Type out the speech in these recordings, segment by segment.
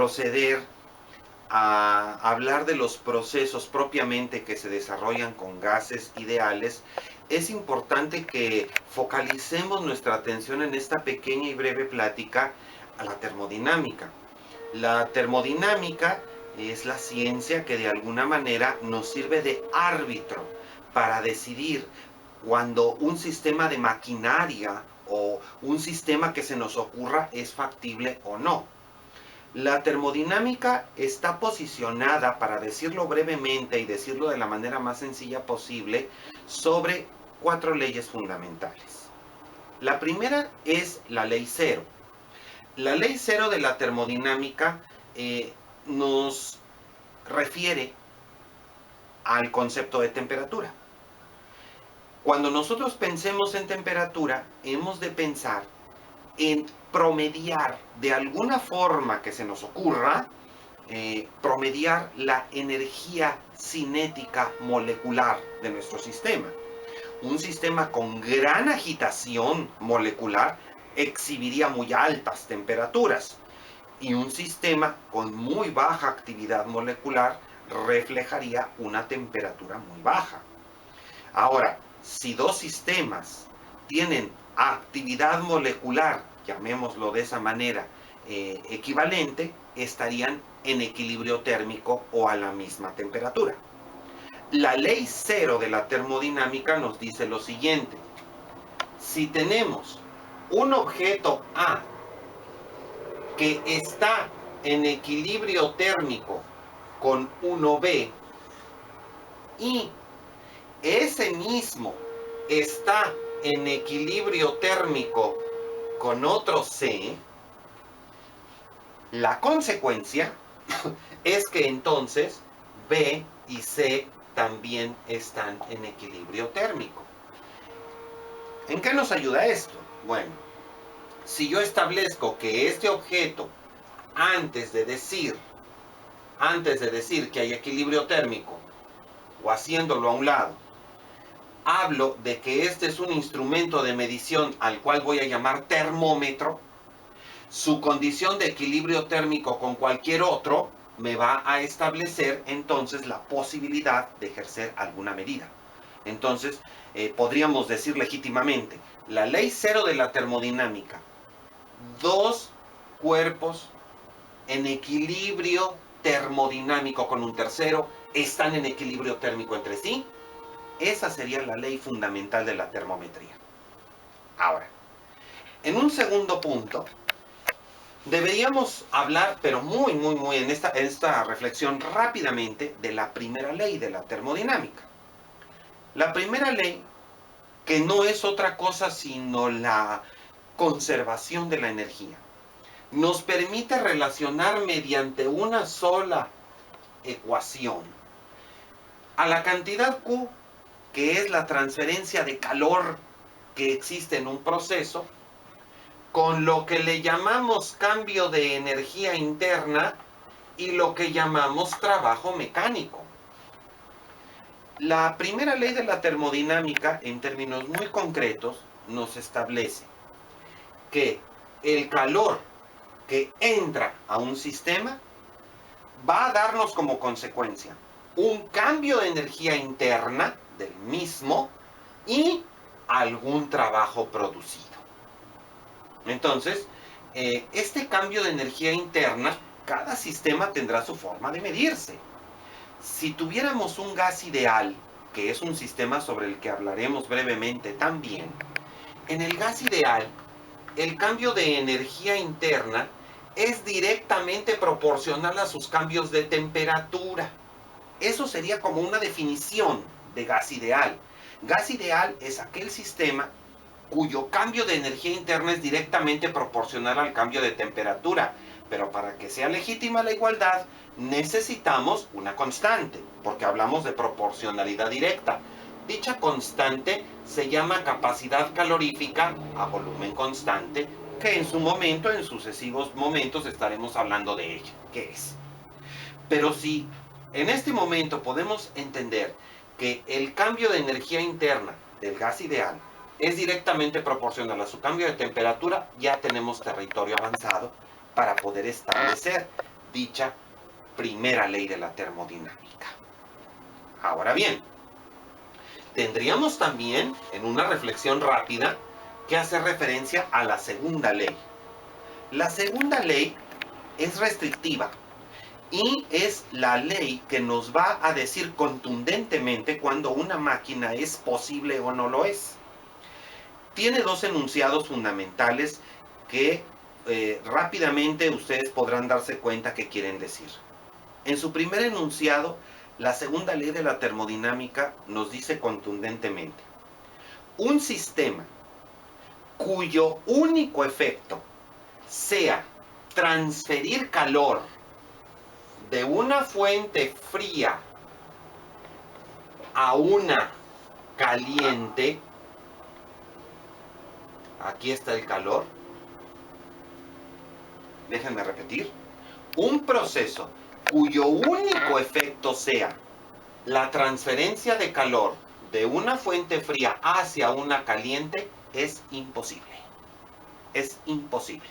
proceder a hablar de los procesos propiamente que se desarrollan con gases ideales, es importante que focalicemos nuestra atención en esta pequeña y breve plática a la termodinámica. La termodinámica es la ciencia que de alguna manera nos sirve de árbitro para decidir cuando un sistema de maquinaria o un sistema que se nos ocurra es factible o no. La termodinámica está posicionada, para decirlo brevemente y decirlo de la manera más sencilla posible, sobre 4 leyes fundamentales. La primera es la ley cero. La ley cero de la termodinámica nos refiere al concepto de temperatura. Cuando nosotros pensemos en temperatura, hemos de pensar en promediar de alguna forma que se nos ocurra, promediar la energía cinética molecular de nuestro sistema. Un sistema con gran agitación molecular exhibiría muy altas temperaturas y un sistema con muy baja actividad molecular reflejaría una temperatura muy baja. Ahora, si dos sistemas tienen actividad molecular, llamémoslo de esa manera, equivalente, estarían en equilibrio térmico o a la misma temperatura. La ley cero de la termodinámica nos dice lo siguiente: si tenemos un objeto A que está en equilibrio térmico con uno B y ese mismo está en equilibrio térmico con otro C, la consecuencia es que entonces B y C también están en equilibrio térmico. ¿En qué nos ayuda esto? Bueno, si yo establezco que este objeto, antes de decir que hay equilibrio térmico, o haciéndolo a un lado, hablo de que este es un instrumento de medición al cual voy a llamar termómetro, su condición de equilibrio térmico con cualquier otro me va a establecer entonces la posibilidad de ejercer alguna medida. Entonces, podríamos decir legítimamente, la ley cero de la termodinámica: dos cuerpos en equilibrio termodinámico con un tercero están en equilibrio térmico entre sí. Esa sería la ley fundamental de la termometría. Ahora, en un segundo punto, deberíamos hablar, pero muy en esta reflexión rápidamente, de la primera ley de la termodinámica. La primera ley, que no es otra cosa sino la conservación de la energía, nos permite relacionar mediante una sola ecuación a la cantidad Q, que es la transferencia de calor que existe en un proceso, con lo que le llamamos cambio de energía interna y lo que llamamos trabajo mecánico. La primera ley de la termodinámica, en términos muy concretos, nos establece que el calor que entra a un sistema va a darnos como consecuencia un cambio de energía interna del mismo y algún trabajo producido. Entonces, este cambio de energía interna, cada sistema tendrá su forma de medirse. Si tuviéramos un gas ideal, que es un sistema sobre el que hablaremos brevemente también, en el gas ideal, el cambio de energía interna es directamente proporcional a sus cambios de temperatura. Eso sería como una definición de gas ideal. Gas ideal es aquel sistema cuyo cambio de energía interna es directamente proporcional al cambio de temperatura. Pero para que sea legítima la igualdad, necesitamos una constante, porque hablamos de proporcionalidad directa. Dicha constante se llama capacidad calorífica a volumen constante, que en su momento, en sucesivos momentos, estaremos hablando de ella. ¿Qué es? Pero si en este momento podemos entender que el cambio de energía interna del gas ideal es directamente proporcional a su cambio de temperatura, ya tenemos territorio avanzado para poder establecer dicha primera ley de la termodinámica. Ahora bien, tendríamos también, en una reflexión rápida, que hacer referencia a la segunda ley. La segunda ley es restrictiva y es la ley que nos va a decir contundentemente cuando una máquina es posible o no lo es. Tiene dos enunciados fundamentales que rápidamente ustedes podrán darse cuenta que quieren decir. En su primer enunciado, la segunda ley de la termodinámica nos dice contundentemente: un sistema cuyo único efecto sea transferir calor de una fuente fría a una caliente, aquí está el calor, déjenme repetir, un proceso cuyo único efecto sea la transferencia de calor de una fuente fría hacia una caliente es imposible. Es imposible.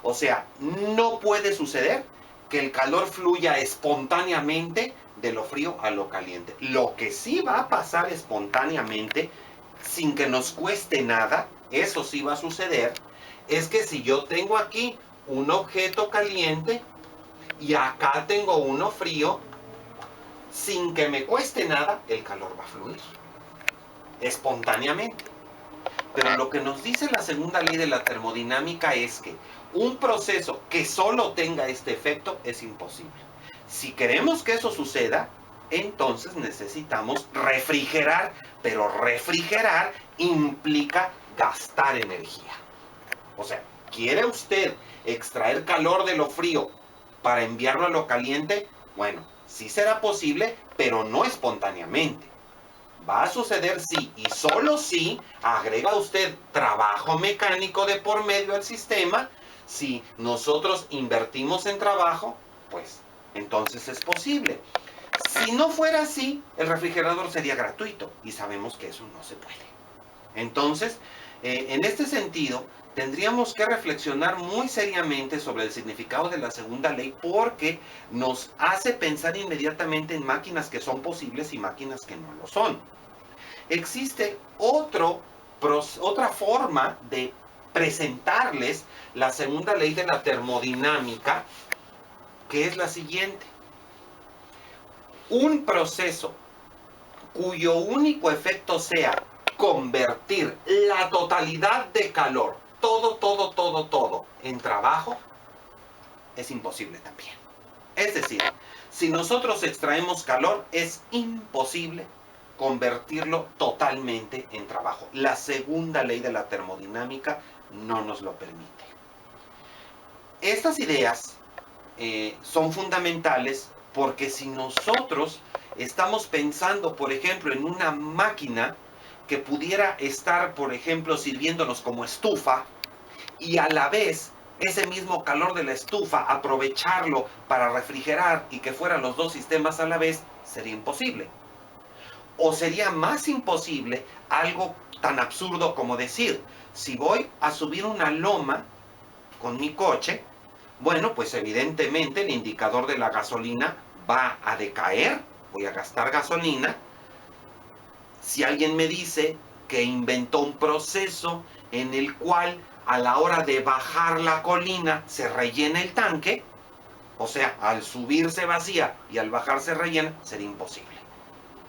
O sea, no puede suceder que el calor fluya espontáneamente de lo frío a lo caliente. Lo que sí va a pasar espontáneamente, sin que nos cueste nada, eso sí va a suceder, es que si yo tengo aquí un objeto caliente y acá tengo uno frío, sin que me cueste nada, el calor va a fluir espontáneamente. Pero lo que nos dice la segunda ley de la termodinámica es que un proceso que solo tenga este efecto es imposible. Si queremos que eso suceda, entonces necesitamos refrigerar, pero refrigerar implica gastar energía. O sea, ¿quiere usted extraer calor de lo frío para enviarlo a lo caliente? Bueno, sí será posible, pero no espontáneamente. Va a suceder si y solo si agrega usted trabajo mecánico de por medio al sistema. Si nosotros invertimos en trabajo, pues entonces es posible. Si no fuera así, el refrigerador sería gratuito y sabemos que eso no se puede. Entonces, en este sentido, tendríamos que reflexionar muy seriamente sobre el significado de la segunda ley porque nos hace pensar inmediatamente en máquinas que son posibles y máquinas que no lo son. Existe otra forma de presentarles la segunda ley de la termodinámica, que es la siguiente. Un proceso cuyo único efecto sea convertir la totalidad de calor, todo, en trabajo, es imposible también. Es decir, si nosotros extraemos calor, es imposible convertirlo totalmente en trabajo. La segunda ley de la termodinámica no nos lo permite. Estas ideas son fundamentales porque si nosotros estamos pensando, por ejemplo, en una máquina que pudiera estar, por ejemplo, sirviéndonos como estufa y a la vez ese mismo calor de la estufa aprovecharlo para refrigerar y que fueran los dos sistemas a la vez, sería imposible. O sería más imposible algo tan absurdo como decir, si voy a subir una loma con mi coche, bueno, pues evidentemente el indicador de la gasolina va a decaer, voy a gastar gasolina. Si alguien me dice que inventó un proceso en el cual a la hora de bajar la colina se rellena el tanque, o sea, al subir se vacía y al bajar se rellena, sería imposible.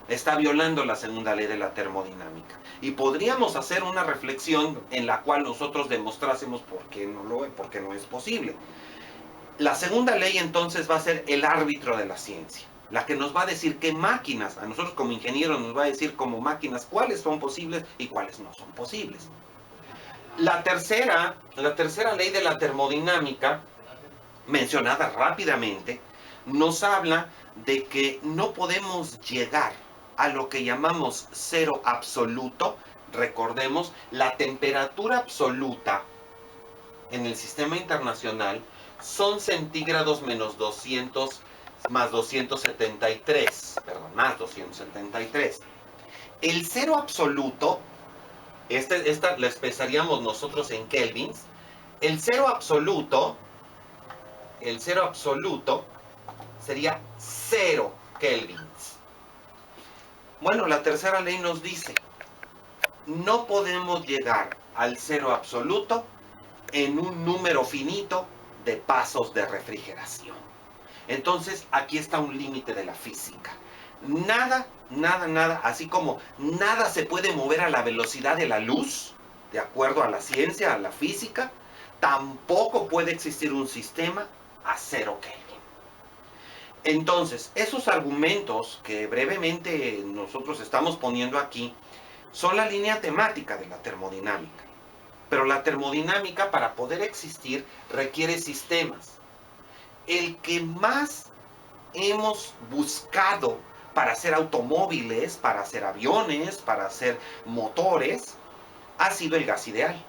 Está violando la segunda ley de la termodinámica. Y podríamos hacer una reflexión en la cual nosotros demostrásemos por qué no es posible. La segunda ley entonces va a ser el árbitro de la ciencia, la que nos va a decir qué máquinas, a nosotros como ingenieros nos va a decir como máquinas cuáles son posibles y cuáles no son posibles. La tercera ley de la termodinámica, mencionada rápidamente, nos habla de que no podemos llegar a lo que llamamos cero absoluto. Recordemos, la temperatura absoluta en el sistema internacional son centígrados menos 200 más 273. Más 273. El cero absoluto, esta la expresaríamos nosotros en kelvins. El cero absoluto el cero absoluto sería 0 kelvins. Bueno, la tercera ley nos dice, no podemos llegar al cero absoluto en un número finito de pasos de refrigeración. Entonces, aquí está un límite de la física. Nada, así como nada se puede mover a la velocidad de la luz, de acuerdo a la ciencia, a la física, tampoco puede existir un sistema a 0 Kelvin. Entonces, esos argumentos que brevemente nosotros estamos poniendo aquí son la línea temática de la termodinámica. Pero la termodinámica, para poder existir, requiere sistemas. El que más hemos buscado para hacer automóviles, para hacer aviones, para hacer motores, ha sido el gas ideal.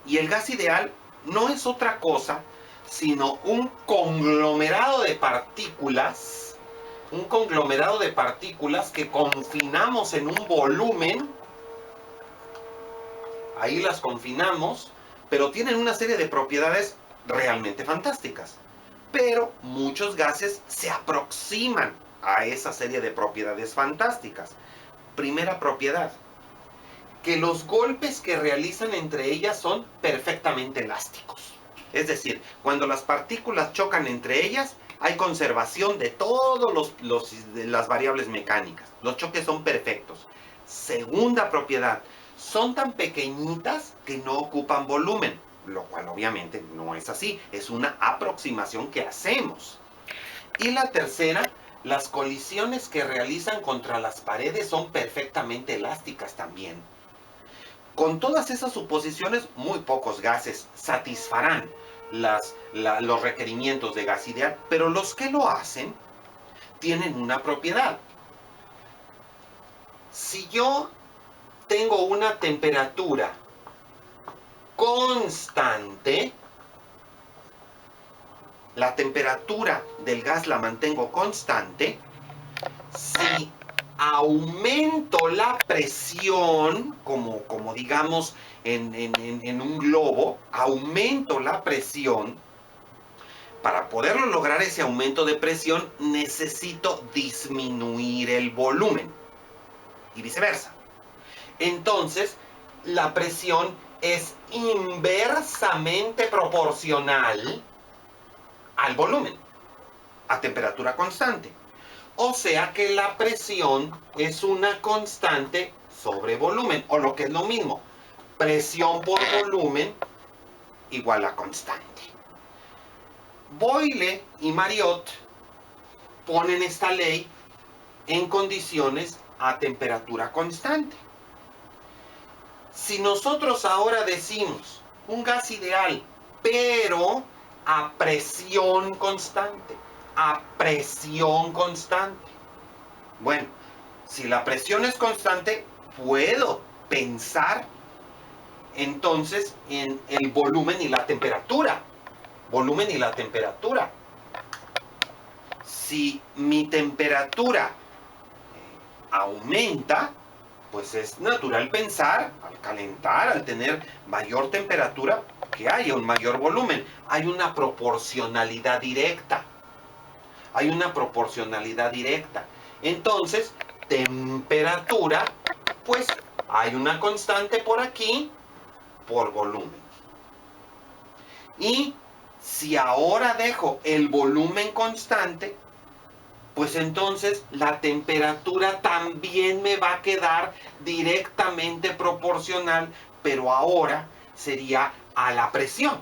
Y el gas ideal no es otra cosa sino un conglomerado de partículas, que confinamos en un volumen. Ahí las confinamos, pero tienen una serie de propiedades realmente fantásticas. Pero muchos gases se aproximan a esa serie de propiedades fantásticas. Primera propiedad, que los golpes que realizan entre ellas son perfectamente elásticos. Es decir, cuando las partículas chocan entre ellas, hay conservación de todas las variables mecánicas. Los choques son perfectos. Segunda propiedad, son tan pequeñitas que no ocupan volumen, lo cual obviamente no es así, es una aproximación que hacemos. Y la tercera, las colisiones que realizan contra las paredes son perfectamente elásticas también. Con todas esas suposiciones, muy pocos gases satisfarán los requerimientos de gas ideal, pero los que lo hacen tienen una propiedad. Si yo tengo una temperatura constante, la temperatura del gas la mantengo constante, si aumento la presión, como digamos en un globo, aumento la presión, para poderlo lograr ese aumento de presión necesito disminuir el volumen y viceversa. Entonces, la presión es inversamente proporcional al volumen, a temperatura constante. O sea que la presión es una constante sobre volumen, o lo que es lo mismo, presión por volumen igual a constante. Boyle y Mariotte ponen esta ley en condiciones a temperatura constante. Si nosotros ahora decimos un gas ideal, pero a presión constante, bueno, si la presión es constante, puedo pensar entonces en el volumen y la temperatura. Si mi temperatura aumenta, pues es natural pensar, al calentar, al tener mayor temperatura, que haya un mayor volumen. Hay una proporcionalidad directa. Entonces, temperatura, pues hay una constante por aquí, por volumen. Y si ahora dejo el volumen constante, pues entonces la temperatura también me va a quedar directamente proporcional, pero ahora sería a la presión.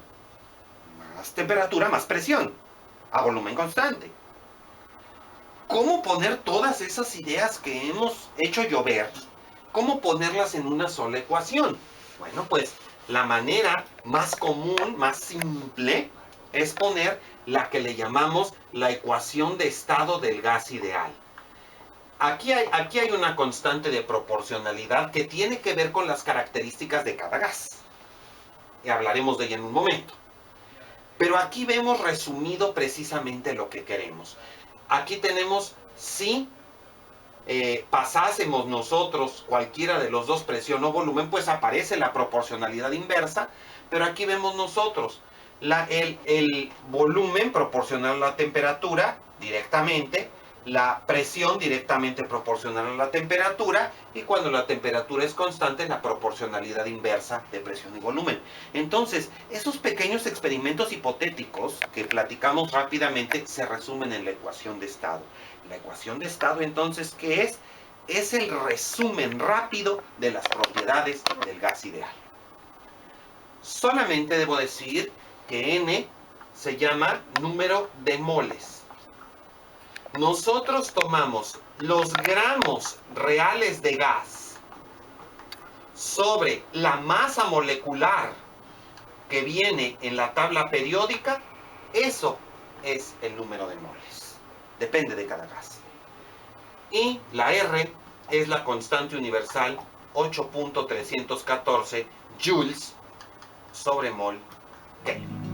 Más temperatura, más presión, a volumen constante. ¿Cómo poner todas esas ideas que hemos hecho llover? ¿Cómo ponerlas en una sola ecuación? Bueno, pues la manera más común, más simple, es poner la que le llamamos la ecuación de estado del gas ideal. Aquí hay una constante de proporcionalidad que tiene que ver con las características de cada gas. Y hablaremos de ella en un momento. Pero aquí vemos resumido precisamente lo que queremos. Aquí tenemos, si pasásemos nosotros cualquiera de los dos, presión o volumen, pues aparece la proporcionalidad inversa, pero aquí vemos nosotros, el volumen proporcional a la temperatura directamente, la presión directamente proporcional a la temperatura, y cuando la temperatura es constante, la proporcionalidad inversa de presión y volumen. Entonces, esos pequeños experimentos hipotéticos que platicamos rápidamente se resumen en la ecuación de estado. La ecuación de estado, entonces, ¿qué es? Es el resumen rápido de las propiedades del gas ideal. Solamente debo decir que N se llama número de moles. Nosotros tomamos los gramos reales de gas sobre la masa molecular que viene en la tabla periódica. Eso es el número de moles. Depende de cada gas. Y la R es la constante universal 8.314 joules sobre mol Kelvin.